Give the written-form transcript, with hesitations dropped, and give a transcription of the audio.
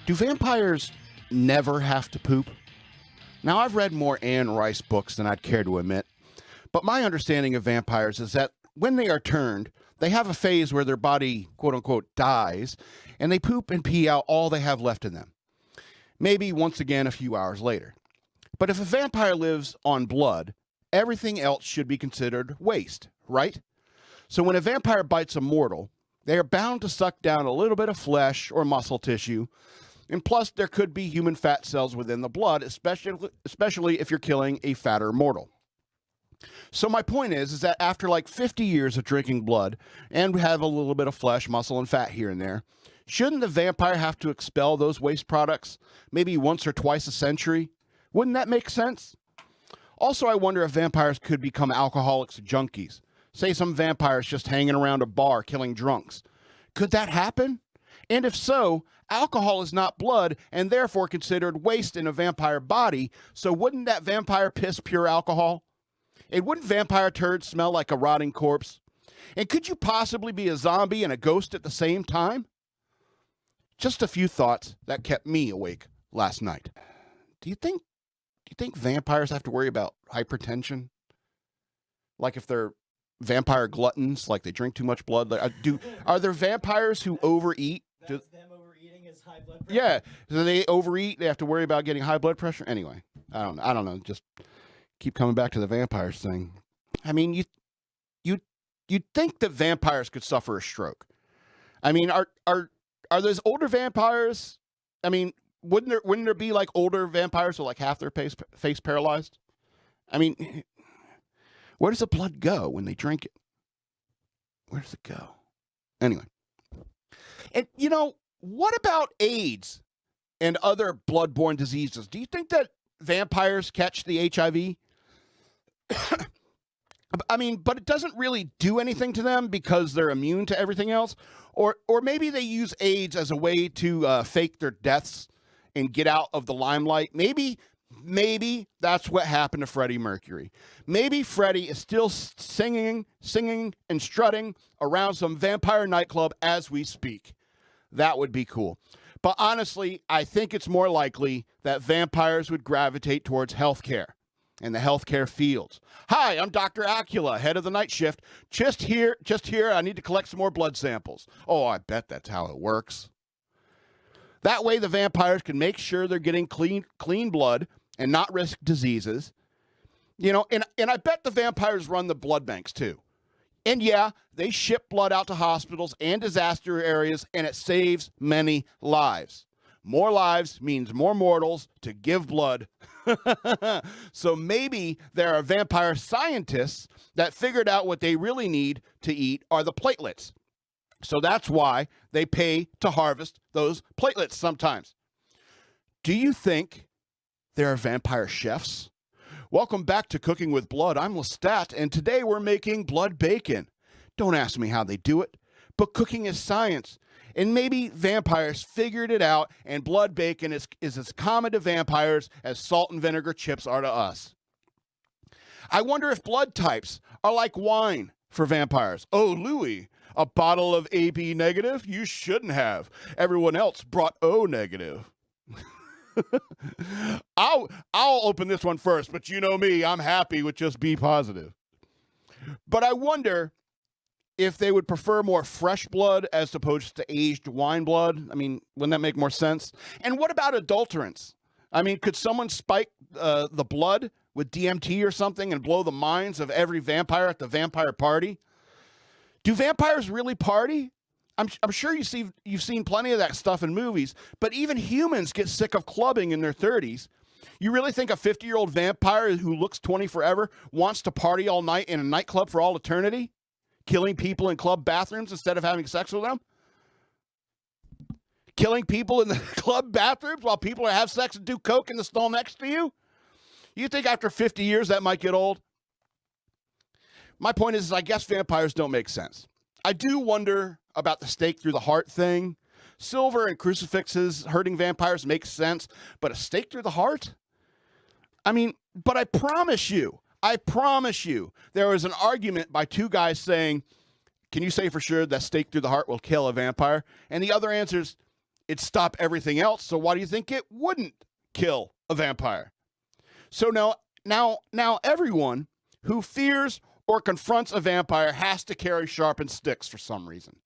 Do vampires never have to poop? Now, I've read more Anne Rice books than I'd care to admit, but my understanding of vampires is that when they are turned, they have a phase where their body, quote unquote, dies, and they poop and pee out all they have left in them. Maybe once again a few hours later. But if a vampire lives on blood, everything else should be considered waste, right? So when a vampire bites a mortal, they are bound to suck down a little bit of flesh or muscle tissue, and plus there could be human fat cells within the blood, especially if you're killing a fatter mortal. So my point is that after like 50 years of drinking blood and have a little bit of flesh, muscle, and fat here and there, shouldn't the vampire have to expel those waste products maybe once or twice a century? Wouldn't that make sense? Also, I wonder if vampires could become alcoholics or junkies. Say some vampires just hanging around a bar killing drunks. Could that happen? And if so, alcohol is not blood and therefore considered waste in a vampire body, so wouldn't that vampire piss pure alcohol? And wouldn't vampire turds smell like a rotting corpse? And could you possibly be a zombie and a ghost at the same time? Just a few thoughts that kept me awake last night. Do you think vampires have to worry about hypertension? Like if they're vampire gluttons, like they drink too much blood? Like, are there vampires who overeat? Them overeating is high blood pressure. Yeah, so they overeat. They have to worry about getting high blood pressure. Anyway, I don't know. Just keep coming back to the vampires thing. I mean, you'd think that vampires could suffer a stroke. I mean, are those older vampires? I mean, wouldn't there be like older vampires with like half their face paralyzed? I mean, where does the blood go when they drink it? Where does it go? Anyway. And, what about AIDS and other bloodborne diseases? Do you think that vampires catch the HIV? I mean, but it doesn't really do anything to them because they're immune to everything else? Or maybe they use AIDS as a way to fake their deaths and get out of the limelight. Maybe that's what happened to Freddie Mercury. Maybe Freddie is still singing and strutting around some vampire nightclub as we speak. That would be cool. But honestly, I think it's more likely that vampires would gravitate towards healthcare and the healthcare fields. Hi, I'm Dr. Acula, head of the night shift. Just here, I need to collect some more blood samples. Oh, I bet that's how it works. That way the vampires can make sure they're getting clean blood and not risk diseases. And I bet the vampires run the blood banks too. And yeah, they ship blood out to hospitals and disaster areas, and it saves many lives. More lives means more mortals to give blood. So maybe there are vampire scientists that figured out what they really need to eat are the platelets. So that's why they pay to harvest those platelets sometimes. Do you think there are vampire chefs? Welcome back to Cooking with Blood. I'm Lestat, and today we're making blood bacon. Don't ask me how they do it, but cooking is science. And maybe vampires figured it out, and blood bacon is as common to vampires as salt and vinegar chips are to us. I wonder if blood types are like wine for vampires. Oh, Louis, a bottle of AB negative? You shouldn't have. Everyone else brought O negative. I'll open this one first, but you know me, I'm happy with just B positive. But I wonder if they would prefer more fresh blood as opposed to aged wine blood. I mean, wouldn't that make more sense? And what about adulterants? I mean, could someone spike the blood with DMT or something and blow the minds of every vampire at the vampire party? Do vampires really party? I'm sure you've seen plenty of that stuff in movies, but even humans get sick of clubbing in their 30s. You really think a 50-year-old vampire who looks 20 forever wants to party all night in a nightclub for all eternity? Killing people in club bathrooms instead of having sex with them? Killing people in the club bathrooms while people have sex and do coke in the stall next to you? You think after 50 years that might get old? My point is I guess vampires don't make sense. I do wonder about the stake through the heart thing. Silver and crucifixes hurting vampires makes sense, but a stake through the heart? I mean, but I promise you, there was an argument by two guys saying, can you say for sure that stake through the heart will kill a vampire? And the other answers, It'd stop everything else, so why do you think it wouldn't kill a vampire? So now everyone who fears or confronts a vampire has to carry sharpened sticks for some reason.